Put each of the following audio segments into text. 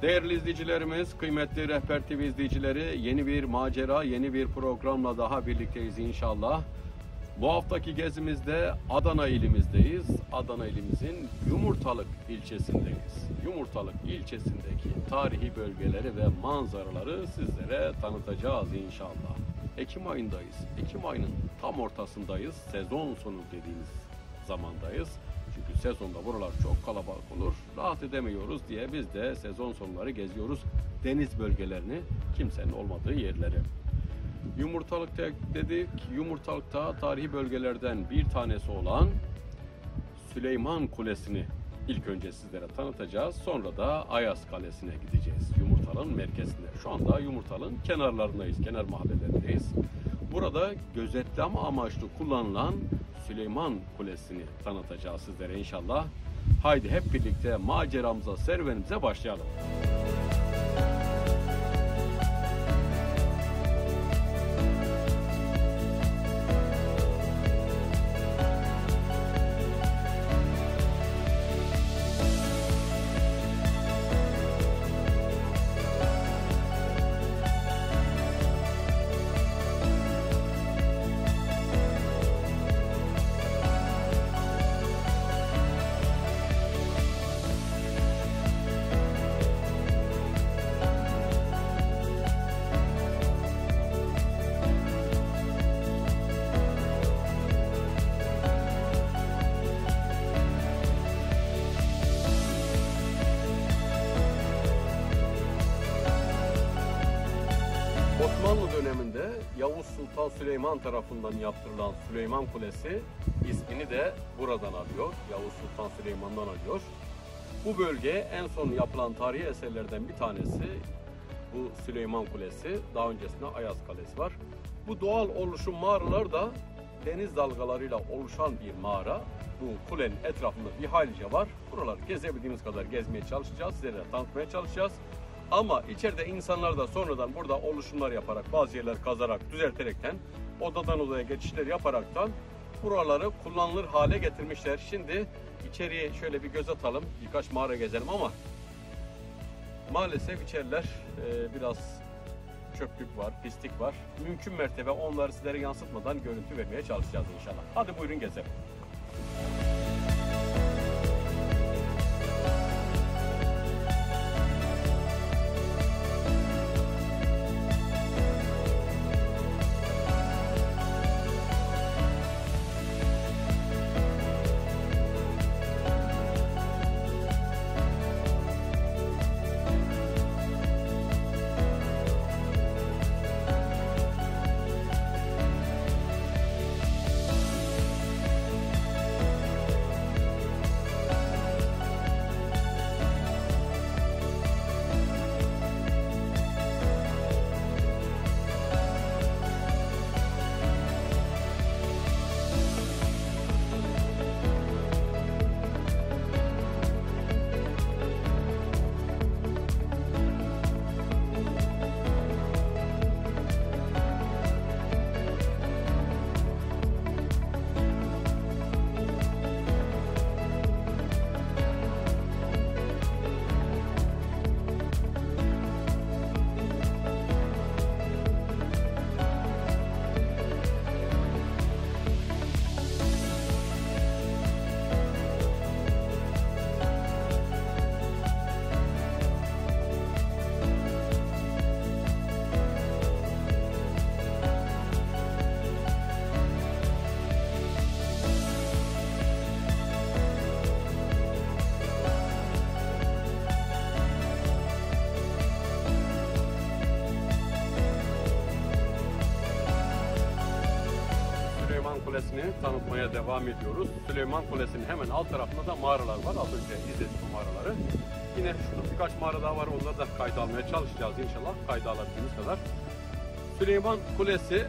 Değerli izleyicilerimiz, kıymetli Rehber TV izleyicileri, yeni bir macera, yeni bir programla daha birlikteyiz inşallah. Bu haftaki gezimizde Adana ilimizdeyiz. Adana ilimizin Yumurtalık ilçesindeyiz. Yumurtalık ilçesindeki tarihi bölgeleri ve manzaraları sizlere tanıtacağız inşallah. Ekim ayındayız. Ekim ayının tam ortasındayız. Sezon sonu dediğimiz zamandayız. Çünkü sezonda buralar çok kalabalık olur. Rahat edemiyoruz diye biz de sezon sonları geziyoruz. Deniz bölgelerini, kimsenin olmadığı yerleri. Yumurtalık'ta dedik. Yumurtalık'ta tarihi bölgelerden bir tanesi olan Süleyman Kulesi'ni ilk önce sizlere tanıtacağız. Sonra da Ayaz Kalesi'ne gideceğiz. Yumurtalık'ın merkezinde. Şu anda Yumurtalık'ın kenarlarındayız, kenar mahallelerindeyiz. Burada gözetleme amaçlı kullanılan Süleyman Kulesi'ni tanıtacağız sizlere inşallah. Haydi hep birlikte maceramıza, serüvenimize başlayalım. Osmanlı döneminde Yavuz Sultan Süleyman tarafından yaptırılan Süleyman Kulesi ismini de buradan alıyor. Yavuz Sultan Süleyman'dan alıyor. Bu bölge en son yapılan tarihi eserlerden bir tanesi bu Süleyman Kulesi. Daha öncesinde Ayaz Kalesi var. Bu doğal oluşum mağaralar da deniz dalgalarıyla oluşan bir mağara. Bu kulenin etrafında bir haylice var. Buraları gezebildiğimiz kadar gezmeye çalışacağız. Sizlere tanıtmaya çalışacağız. Ama içeride insanlar da sonradan burada oluşumlar yaparak, bazı yerler kazarak, düzelterekten, odadan odaya geçişler yaparaktan buraları kullanılır hale getirmişler. Şimdi içeriye şöyle bir göz atalım, birkaç mağara gezelim ama maalesef içeriler biraz çöplük var, pislik var. Mümkün mertebe onları sizlere yansıtmadan görüntü vermeye çalışacağız inşallah. Hadi buyurun gezelim. Kulesi'ni tanıtmaya devam ediyoruz. Süleyman Kulesi'nin hemen alt tarafında da mağaralar var. Az önce izledik bu mağaraları. Yine şurada birkaç mağara daha var. Onları da kayda almaya çalışacağız inşallah. Kayda alabildiğimiz kadar. Süleyman Kulesi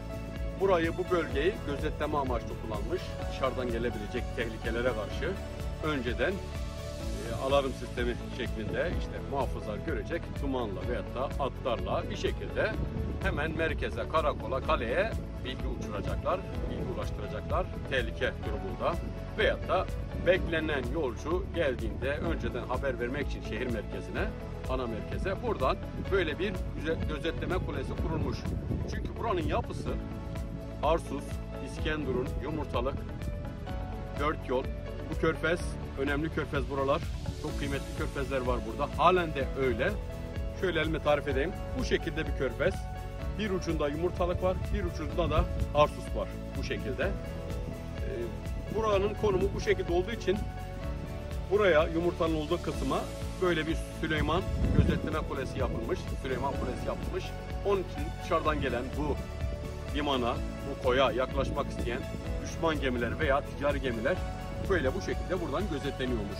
burayı, bu bölgeyi gözetleme amaçlı kullanmış. Dışarıdan gelebilecek tehlikelere karşı önceden alarm sistemi şeklinde işte muhafızlar görecek dumanla veyahut da atlarla bir şekilde hemen merkeze, karakola, kaleye bilgi uçuracaklar, bilgi ulaştıracaklar tehlike durumunda veyahut da beklenen yolcu geldiğinde önceden haber vermek için şehir merkezine ana merkeze. Buradan böyle bir gözetleme kulesi kurulmuş. Çünkü buranın yapısı Arsuz, İskenderun, Yumurtalık, Dört Yol. Bu körfez, önemli körfez buralar. Çok kıymetli körfezler var burada. Halen de öyle. Şöyle elime tarif edeyim. Bu şekilde bir körfez. Bir ucunda Yumurtalık var, bir ucunda da Arsuz var. Bu şekilde. Buranın konumu bu şekilde olduğu için buraya, Yumurtanın olduğu kısma böyle bir Süleyman gözetleme kulesi yapılmış. Süleyman kulesi yapılmış. Onun için dışarıdan gelen bu limana, bu koya yaklaşmak isteyen düşman gemiler veya ticari gemiler böyle bu şekilde buradan gözetleniyormuş.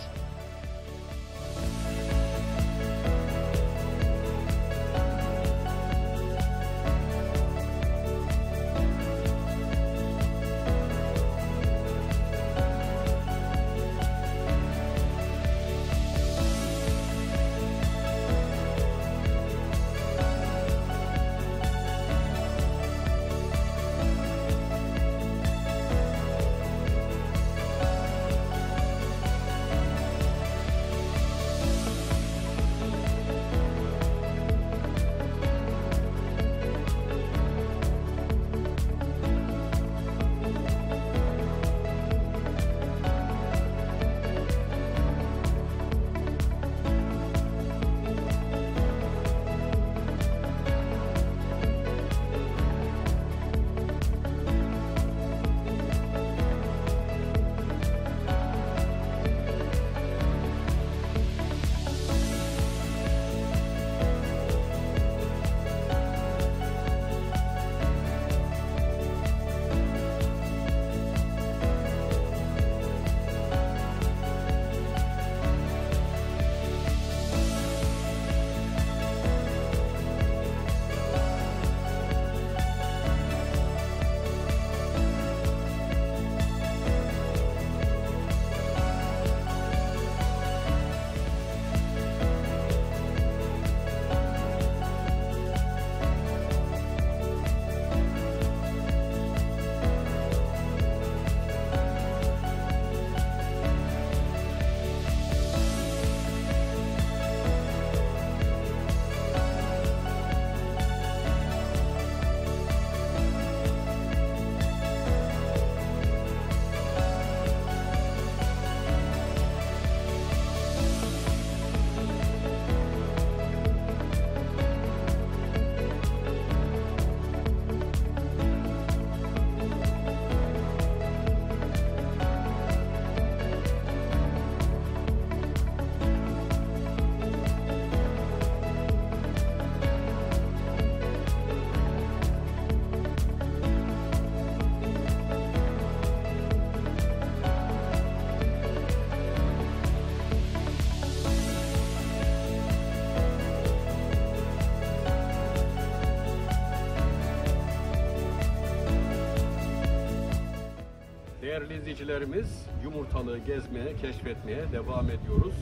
Değerli izleyicilerimiz, Yumurtalığı gezmeye, keşfetmeye devam ediyoruz.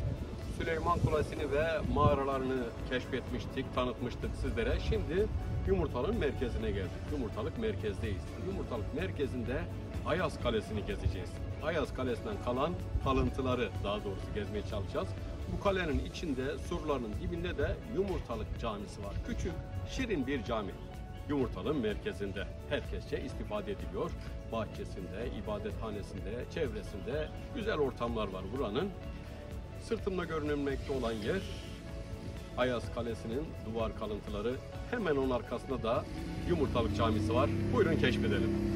Süleyman Kulesi'ni ve mağaralarını keşfetmiştik, tanıtmıştık sizlere. Şimdi Yumurtalık'ın merkezine geldik. Yumurtalık merkezdeyiz. Yumurtalık merkezinde Ayaz Kalesi'ni gezeceğiz. Ayaz Kalesi'nden kalan kalıntıları daha doğrusu gezmeye çalışacağız. Bu kalenin içinde, surlarının dibinde de Yumurtalık Camisi var. Küçük, şirin bir cami. Yumurtalık'ın merkezinde herkesçe istifade ediliyor. Bahçesinde, ibadethanesinde, çevresinde güzel ortamlar var buranın. Sırtımda görünmekte olan yer Ayaz Kalesi'nin duvar kalıntıları. Hemen onun arkasında da Yumurtalık Camisi var. Buyurun keşfedelim.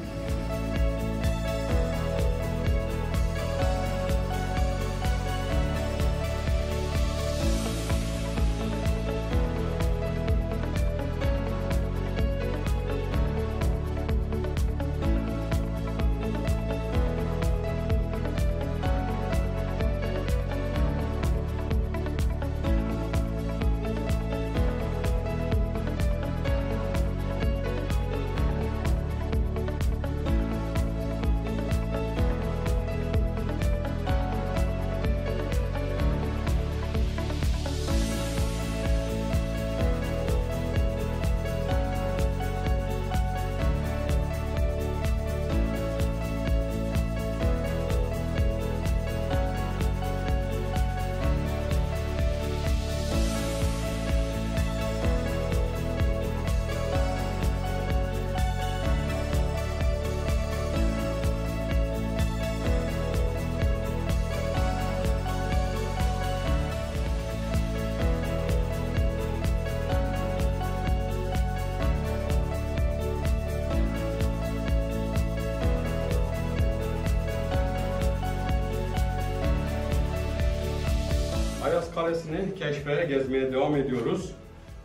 Kalesi'ni keşfe, gezmeye devam ediyoruz.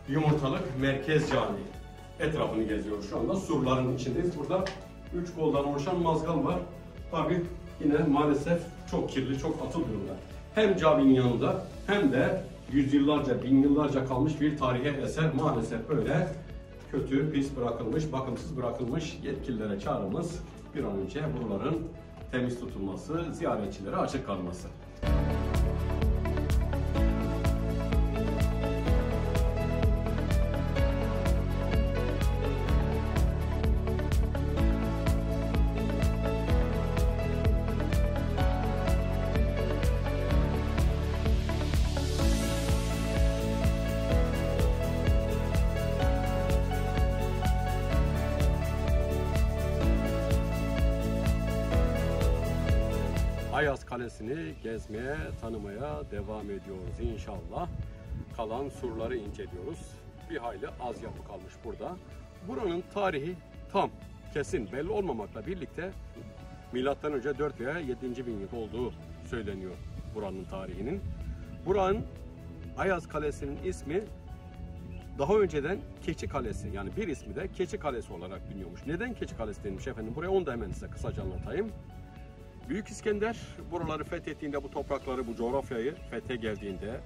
Yumurtalık Merkez Camii. Etrafını geziyoruz şu anda. Surların içindeyiz. Burada 3 koldan oluşan mazgal var. Tabi yine maalesef çok kirli, çok atıl durumda. Hem caminin yanında hem de yüzyıllarca, bin yıllarca kalmış bir tarihi eser maalesef böyle kötü, pis bırakılmış, bakımsız bırakılmış. Yetkililere çağrımız bir an önce buraların temiz tutulması, ziyaretçilere açık kalması. Ayaz Kalesi'ni gezmeye, tanımaya devam ediyoruz inşallah. Kalan surları inceliyoruz. Bir hayli az yapı kalmış burada. Buranın tarihi tam, kesin belli olmamakla birlikte milattan önce 4 veya 7. bin yıl olduğu söyleniyor buranın tarihinin. Buranın Ayaz Kalesi'nin ismi daha önceden Keçi Kalesi, yani bir ismi de Keçi Kalesi olarak biliniyormuş. Neden Keçi Kalesi denilmiş efendim? Buraya onu da hemen size kısaca anlatayım. Büyük İskender buraları fethettiğinde, bu toprakları, bu coğrafyayı fethe geldiğinde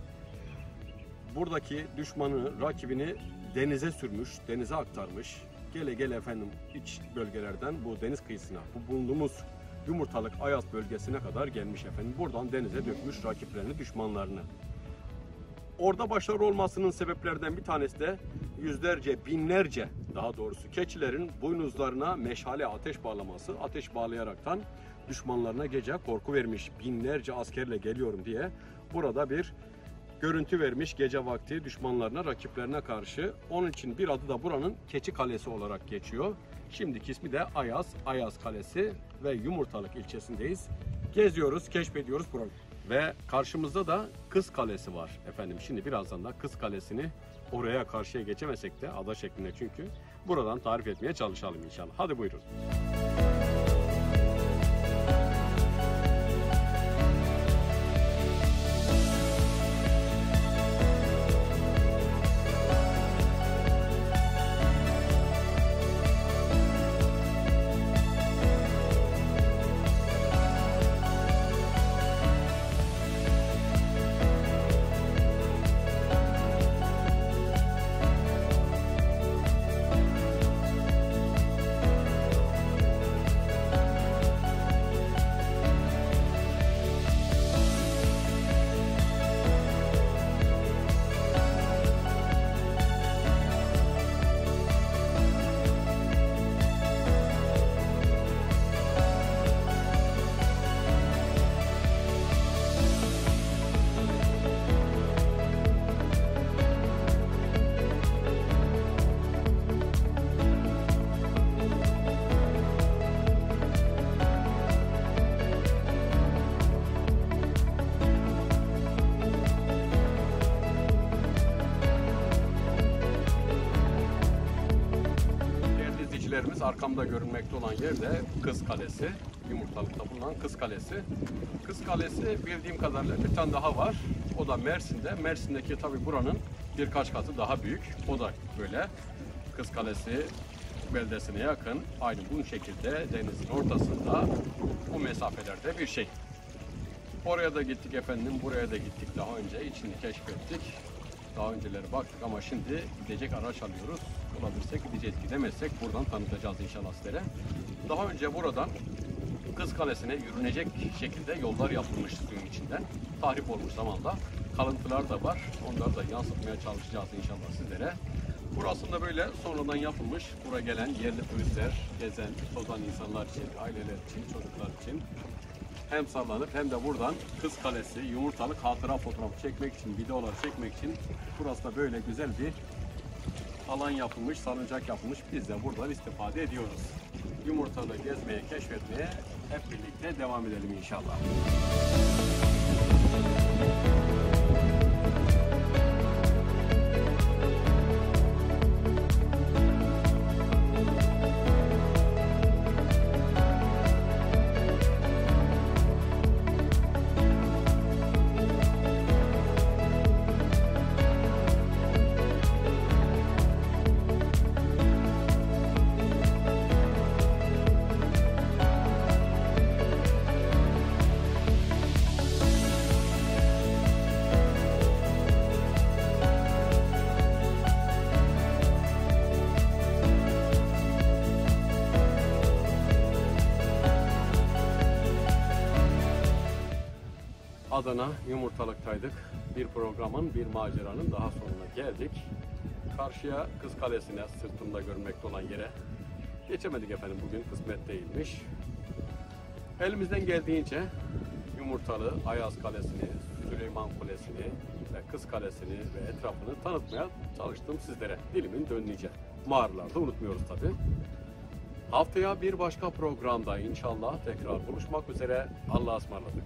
buradaki düşmanı, rakibini denize sürmüş, denize aktarmış. Gele gele efendim iç bölgelerden bu deniz kıyısına, bu bulunduğumuz Yumurtalık Ayaz bölgesine kadar gelmiş efendim. Buradan denize dökmüş rakiplerini, düşmanlarını. Orada başarılı olmasının sebeplerden bir tanesi de yüzlerce, binlerce daha doğrusu keçilerin boynuzlarına meşale, ateş bağlaması. Ateş bağlayaraktan düşmanlarına gece korku vermiş, binlerce askerle geliyorum diye burada bir görüntü vermiş gece vakti düşmanlarına, rakiplerine karşı. Onun için bir adı da buranın Keçi Kalesi olarak geçiyor. Şimdiki ismi de Ayaz Kalesi ve Yumurtalık ilçesindeyiz. Geziyoruz, keşfediyoruz burayı. Ve karşımızda da Kız Kalesi var efendim. Şimdi birazdan da Kız Kalesi'ni, oraya karşıya geçemesek de ada şeklinde çünkü, buradan tarif etmeye çalışalım inşallah. Hadi buyurun. Arkamda görünmekte olan yer de Kız Kalesi. Yumurtalık'ta bulunan Kız Kalesi. Kız Kalesi bildiğim kadarıyla bir tane daha var. O da Mersin'de. Mersin'deki tabi buranın birkaç katı daha büyük. O da böyle Kız Kalesi beldesine yakın. Aynı bu şekilde denizin ortasında, bu mesafelerde bir şey. Oraya da gittik efendim, buraya da gittik daha önce. İçini keşfettik. Daha önceleri baktık ama şimdi gidecek araç alıyoruz. Bulabilirsek gideceğiz, gidemezsek buradan tanıtacağız inşallah sizlere. Daha önce buradan Kız Kalesi'ne yürünecek şekilde yollar yapılmış suyun içinden. Tahrip olmuş zamanda. Kalıntılar da var. Onları da yansıtmaya çalışacağız inşallah sizlere. Burasında böyle sonradan yapılmış. Buraya gelen yerli turistler, gezen, tozan insanlar için, aileler için, çocuklar için hem sallanıp hem de buradan Kız Kalesi, Yumurtalık hatıra fotoğrafı çekmek için, videolar çekmek için burası da böyle güzel bir alan yapılmış, salıncak yapılmış. Biz de buradan istifade ediyoruz. Yumurtalığı gezmeye, keşfetmeye hep birlikte devam edelim inşallah. Adana Yumurtalık'taydık. Bir programın, bir maceranın daha sonuna geldik. Karşıya Kız Kalesi'ne, sırtımda görmekte olan yere geçemedik efendim. Bugün kısmet değilmiş. Elimizden geldiğince Yumurtalı, Ayaz Kalesi'ni, Süleyman Kulesi'ni ve Kız Kalesi'ni ve etrafını tanıtmaya çalıştım sizlere. Dilimin döndüğünce. Mağaralarda unutmuyoruz tabii. Haftaya bir başka programda inşallah tekrar buluşmak üzere. Allah'a ısmarladık.